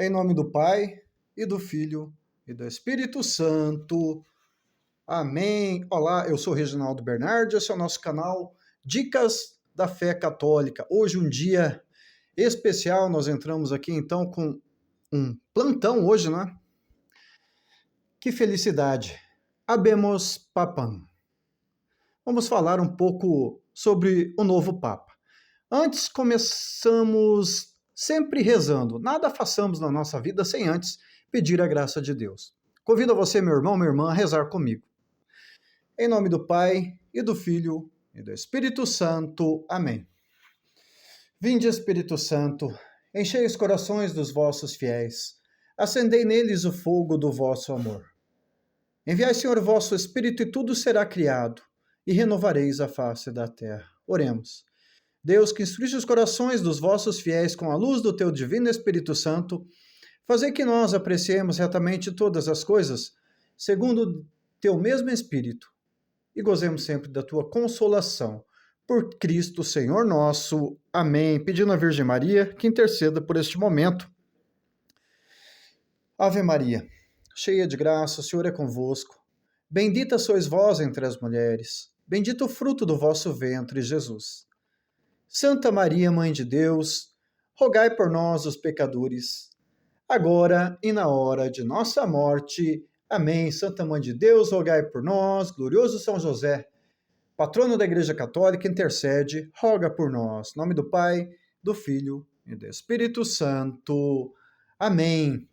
Em nome do Pai, e do Filho, e do Espírito Santo. Amém. Olá, eu sou Reginaldo Bernardi, esse é o nosso canal Dicas da Fé Católica. Hoje um dia especial, nós entramos aqui então com um plantão hoje, né? Que felicidade! Habemus Papam. Vamos falar um pouco sobre o novo Papa. Antes, começamos sempre rezando. Nada façamos na nossa vida sem antes pedir a graça de Deus. Convido você, meu irmão, minha irmã, a rezar comigo. Em nome do Pai, e do Filho, e do Espírito Santo. Amém. Vinde, Espírito Santo, enchei os corações dos vossos fiéis, acendei neles o fogo do vosso amor. Enviai, Senhor, o vosso Espírito, e tudo será criado, e renovareis a face da terra. Oremos. Deus, que instruíste os corações dos vossos fiéis com a luz do teu divino Espírito Santo, fazei que nós apreciemos retamente todas as coisas, segundo o teu mesmo Espírito, e gozemos sempre da tua consolação. Por Cristo, Senhor nosso. Amém. Pedindo à Virgem Maria que interceda por este momento. Ave Maria, cheia de graça, o Senhor é convosco. Bendita sois vós entre as mulheres, bendito o fruto do vosso ventre, Jesus. Santa Maria, Mãe de Deus, rogai por nós, os pecadores, agora e na hora de nossa morte. Amém. Santa Mãe de Deus, rogai por nós. Glorioso São José, patrono da Igreja Católica, intercede, roga por nós. Em nome do Pai, do Filho e do Espírito Santo. Amém.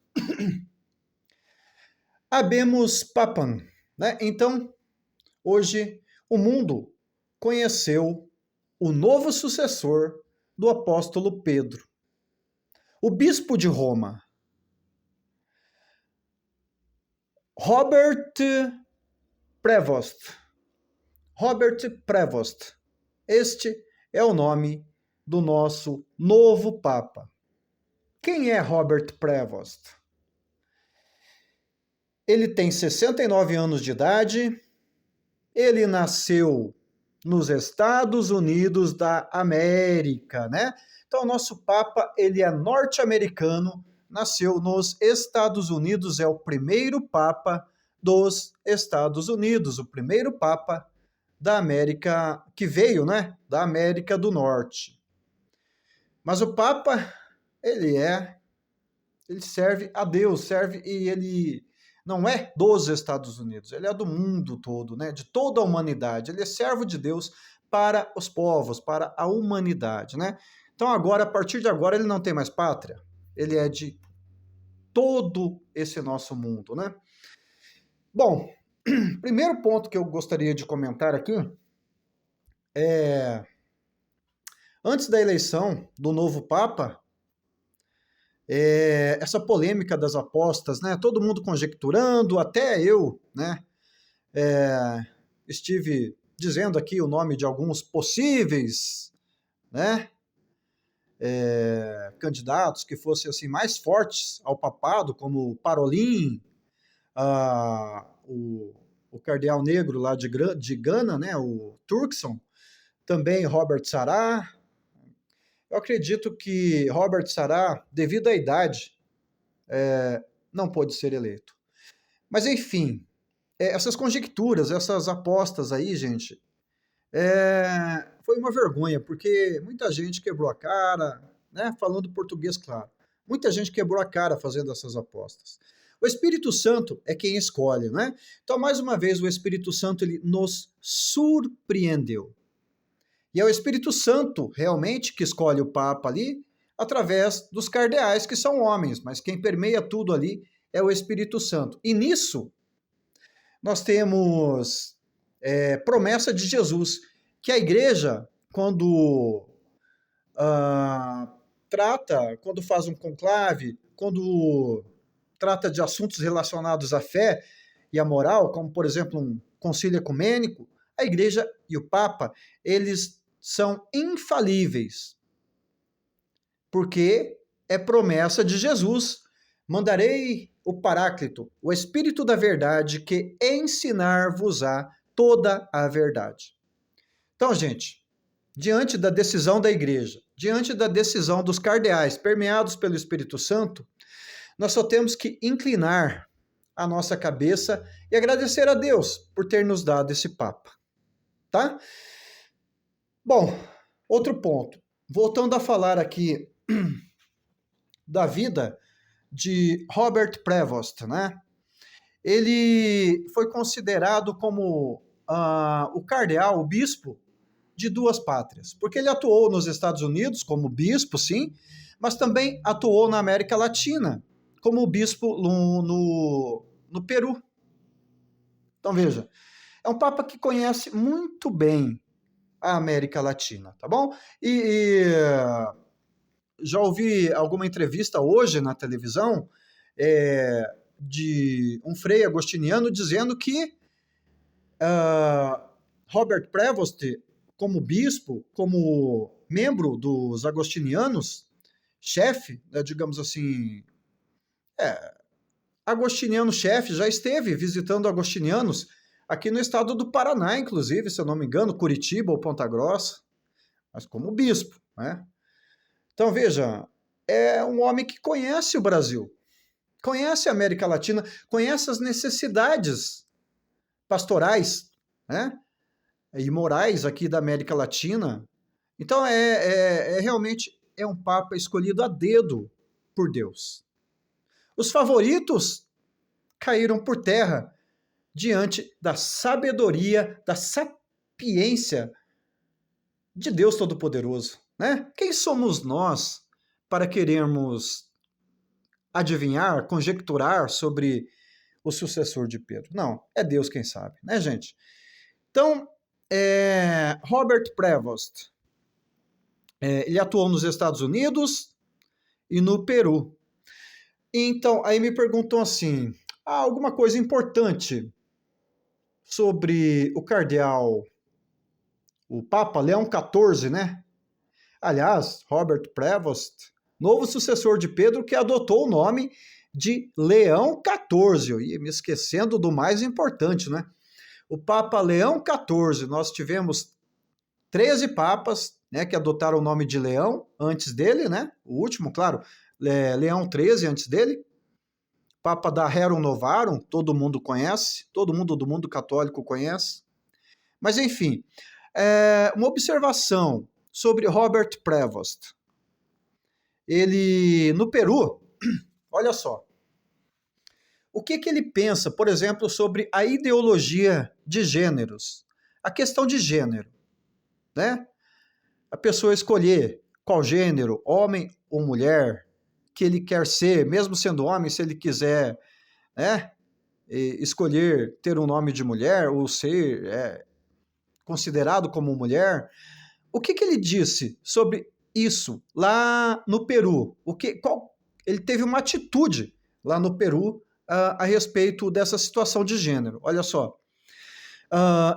Habemus Papam, né? Então, hoje, o mundo conheceu o novo sucessor do apóstolo Pedro, o bispo de Roma, Robert Prevost. Robert Prevost. Este é o nome do nosso novo Papa. Quem é Robert Prevost? Ele tem 69 anos de idade, ele nasceu nos Estados Unidos da América, né? Então, o nosso Papa, ele é norte-americano, nasceu nos Estados Unidos, é o primeiro Papa dos Estados Unidos, o primeiro Papa da América, que veio, né, da América do Norte. Mas o Papa, ele serve a Deus, e ele não é dos Estados Unidos, ele é do mundo todo, né? De toda a humanidade. Ele é servo de Deus para os povos, para a humanidade, né? Então agora, a partir de agora, ele não tem mais pátria. Ele é de todo esse nosso mundo, né? Bom, primeiro ponto que eu gostaria de comentar aqui é, antes da eleição do novo Papa, essa polêmica das apostas, né? Todo mundo conjecturando, até eu, né? Estive dizendo aqui o nome de alguns possíveis, né? Candidatos que fossem assim mais fortes ao papado, como Parolin, o cardeal negro lá de Gana, né? O Turkson, também Robert Sarah. Eu acredito que Robert Sarah, devido à idade, não pôde ser eleito. Mas, enfim, essas conjecturas, essas apostas aí, gente, foi uma vergonha, porque muita gente quebrou a cara, né? Falando português, claro. Muita gente quebrou a cara fazendo essas apostas. O Espírito Santo é quem escolhe, né? Então, mais uma vez, o Espírito Santo ele nos surpreendeu. E é o Espírito Santo, realmente, que escolhe o Papa ali, através dos cardeais, que são homens, mas quem permeia tudo ali é o Espírito Santo. E nisso, nós temos promessa de Jesus, que a igreja, quando quando faz um conclave, quando trata de assuntos relacionados à fé e à moral, como, por exemplo, um concílio ecumênico, a igreja e o Papa, eles são infalíveis, porque é promessa de Jesus. Mandarei o Paráclito, o Espírito da Verdade, que ensinar-vos-á toda a verdade. Então, gente, diante da decisão da igreja, diante da decisão dos cardeais, permeados pelo Espírito Santo, Nós só temos que inclinar a nossa cabeça e agradecer a Deus por ter nos dado esse Papa, tá? Bom, outro ponto. Voltando a falar aqui da vida de Robert Prevost, né? Ele foi considerado como o cardeal, o bispo de duas pátrias, porque ele atuou nos Estados Unidos como bispo, sim, mas também atuou na América Latina como bispo no Peru. Então veja, é um papa que conhece muito bem a América Latina, tá bom? E já ouvi alguma entrevista hoje na televisão de um frei agostiniano dizendo que Robert Prevost, como bispo, como membro dos agostinianos, chefe, digamos assim, agostiniano-chefe, já esteve visitando agostinianos aqui no estado do Paraná, inclusive, se eu não me engano, Curitiba ou Ponta Grossa, mas como bispo, né? Então, veja, é um homem que conhece o Brasil, conhece a América Latina, conhece as necessidades pastorais, né, e morais aqui da América Latina. Então, realmente é um Papa escolhido a dedo por Deus. Os favoritos caíram por terra diante da sabedoria, da sapiência de Deus Todo-Poderoso, né? Quem somos nós para querermos adivinhar, conjecturar sobre o sucessor de Pedro? Não, é Deus quem sabe, né, gente? Então, Robert Prevost, ele atuou nos Estados Unidos e no Peru. Então, aí me perguntam assim, alguma coisa importante sobre o cardeal, o Papa Leão XIV, né? Aliás, Robert Prevost, novo sucessor de Pedro, que adotou o nome de Leão XIV, e me esquecendo do mais importante, né? O Papa Leão XIV, nós tivemos 13 papas, né, que adotaram o nome de Leão antes dele, né? O último, claro, Leão XIII antes dele. Papa da Rerum Novarum, todo mundo conhece, todo mundo do mundo católico conhece. Mas, enfim, uma observação sobre Robert Prevost. Ele, no Peru, olha só, o que ele pensa, por exemplo, sobre a ideologia de gêneros, a questão de gênero, né? A pessoa escolher qual gênero, homem ou mulher, que ele quer ser, mesmo sendo homem, se ele quiser, né, escolher ter um nome de mulher ou ser considerado como mulher. O que ele disse sobre isso lá no Peru? Ele teve uma atitude lá no Peru a respeito dessa situação de gênero. Olha só.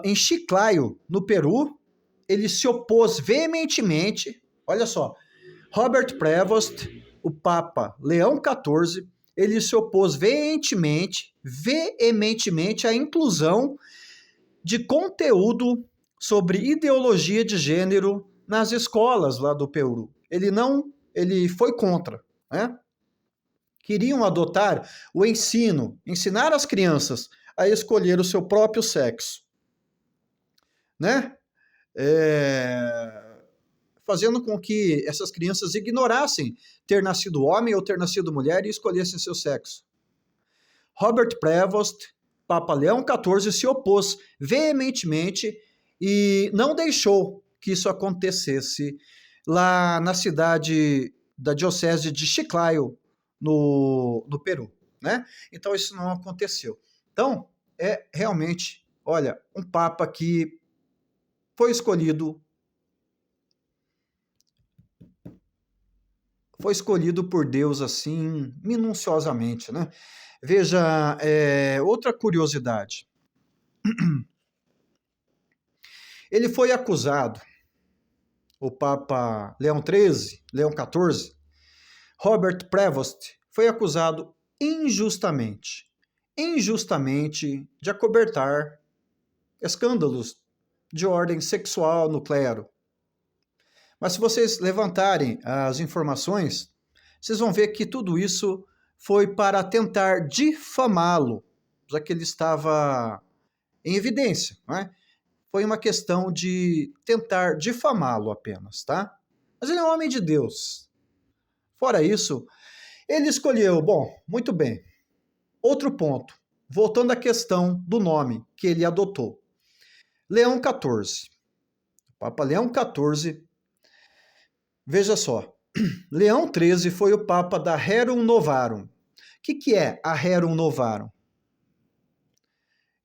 Em Chiclayo, no Peru, ele se opôs veementemente. Olha só. Robert Prevost, o Papa Leão XIV, ele se opôs veementemente à inclusão de conteúdo sobre ideologia de gênero nas escolas lá do Peru. Ele foi contra, né? Queriam adotar o ensino, ensinar as crianças a escolher o seu próprio sexo, né? Fazendo com que essas crianças ignorassem ter nascido homem ou ter nascido mulher e escolhessem seu sexo. Robert Prevost, Papa Leão XIV, se opôs veementemente e não deixou que isso acontecesse lá na cidade da diocese de Chiclayo, no Peru, né? Então isso não aconteceu. Então, realmente, olha, um Papa que foi escolhido por Deus assim, minuciosamente, né? Veja, outra curiosidade. Ele foi acusado, o Papa Leão XIV, Robert Prevost, foi acusado injustamente de acobertar escândalos de ordem sexual no clero. Mas se vocês levantarem as informações, vocês vão ver que tudo isso foi para tentar difamá-lo, já que ele estava em evidência, não é? Foi uma questão de tentar difamá-lo apenas, tá? Mas ele é um homem de Deus. Fora isso, ele escolheu, bom, muito bem. Outro ponto, voltando à questão do nome que ele adotou. Leão XIV. Papa Leão XIV, veja só, Leão XIII foi o Papa da Rerum Novarum. O que é a Rerum Novarum?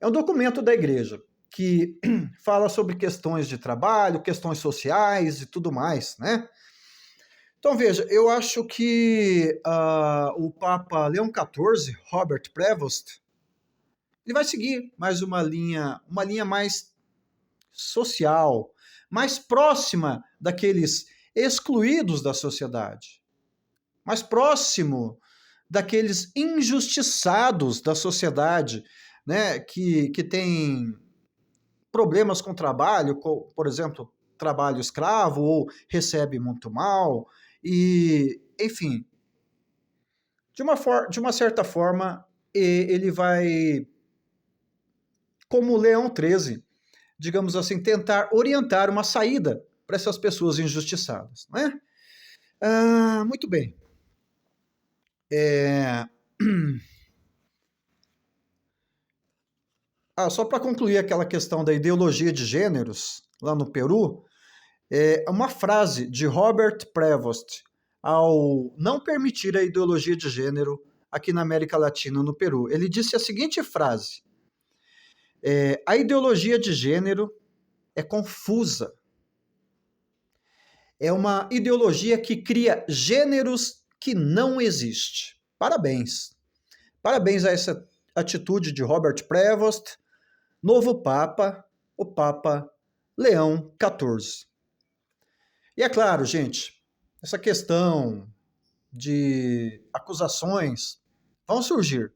É um documento da Igreja que fala sobre questões de trabalho, questões sociais e tudo mais, né? Então veja, eu acho que o Papa Leão XIV, Robert Prevost, ele vai seguir mais uma linha mais social, mais próxima daqueles excluídos da sociedade, mais próximo daqueles injustiçados da sociedade, né, que tem problemas com trabalho, por exemplo, trabalho escravo ou recebe muito mal, e, enfim, de uma certa forma, ele vai, como Leão XIII, digamos assim, tentar orientar uma saída para essas pessoas injustiçadas, não é? Muito bem. Só para concluir aquela questão da ideologia de gêneros, lá no Peru, uma frase de Robert Prevost ao não permitir a ideologia de gênero aqui na América Latina, no Peru. Ele disse a seguinte frase: a ideologia de gênero é confusa. É uma ideologia que cria gêneros que não existem. Parabéns. Parabéns a essa atitude de Robert Prevost, novo Papa, o Papa Leão XIV. E é claro, gente, essa questão de acusações vão surgir.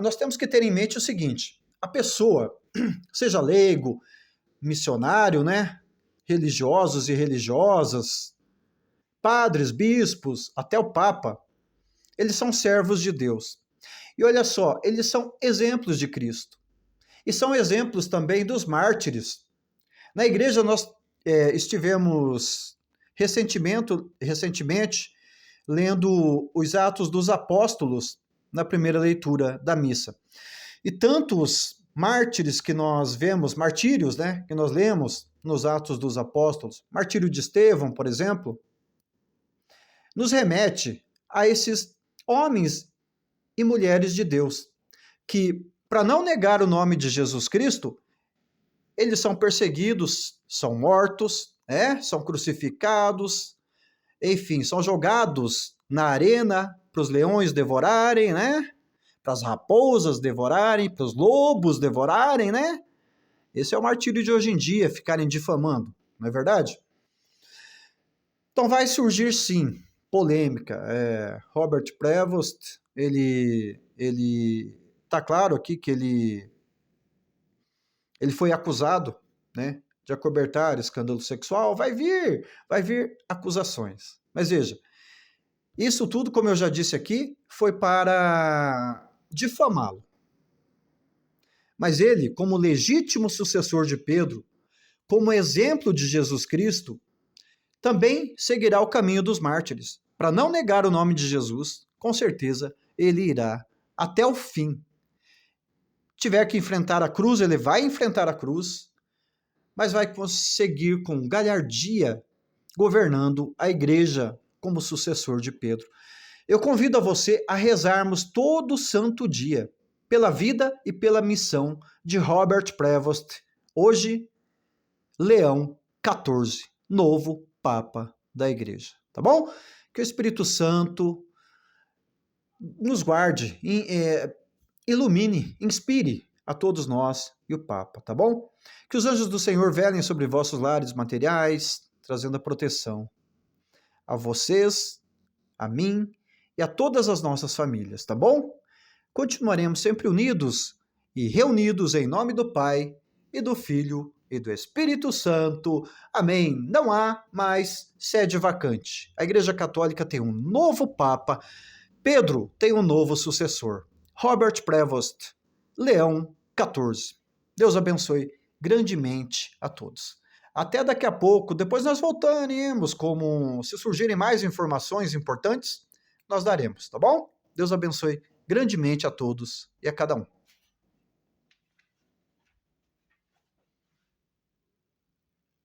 Nós temos que ter em mente o seguinte: a pessoa, seja leigo, missionário, né, religiosos e religiosas, padres, bispos, até o Papa, eles são servos de Deus. E olha só, eles são exemplos de Cristo. E são exemplos também dos mártires. Na igreja nós estivemos recentemente lendo os Atos dos Apóstolos na primeira leitura da missa. E tantos mártires que nós vemos, martírios, né, que nós lemos nos Atos dos Apóstolos, martírio de Estevão, por exemplo, nos remete a esses homens e mulheres de Deus que, para não negar o nome de Jesus Cristo, eles são perseguidos, são mortos, são crucificados, enfim, são jogados na arena para os leões devorarem, né? Para as raposas devorarem, para os lobos devorarem, né? Esse é o martírio de hoje em dia, ficarem difamando, não é verdade? Então vai surgir, sim, polêmica. Robert Prevost, ele tá claro aqui que ele foi acusado, né, de acobertar escândalo sexual. Vai vir acusações. Mas veja, isso tudo, como eu já disse aqui, foi para difamá-lo. Mas ele, como legítimo sucessor de Pedro, como exemplo de Jesus Cristo, também seguirá o caminho dos mártires. Para não negar o nome de Jesus, com certeza ele irá até o fim. Tiver que enfrentar a cruz, ele vai enfrentar a cruz, mas vai conseguir com galhardia governando a igreja como sucessor de Pedro. Eu convido a você a rezarmos todo santo dia pela vida e pela missão de Robert Prevost, hoje Leão XIV, novo Papa da Igreja. Tá bom? Que o Espírito Santo nos guarde, ilumine, inspire a todos nós e o Papa, tá bom? Que os anjos do Senhor velem sobre vossos lares materiais, trazendo a proteção a vocês, a mim e a todas as nossas famílias, tá bom? Continuaremos sempre unidos e reunidos em nome do Pai e do Filho e do Espírito Santo. Amém. Não há mais sede vacante. A Igreja Católica tem um novo Papa Pedro tem um novo sucessor, Robert Prevost, Leão 14. Deus abençoe grandemente a todos. Até daqui a pouco, depois nós voltaremos, como se surgirem mais informações importantes, nós daremos, tá bom? Deus abençoe grandemente a todos e a cada um.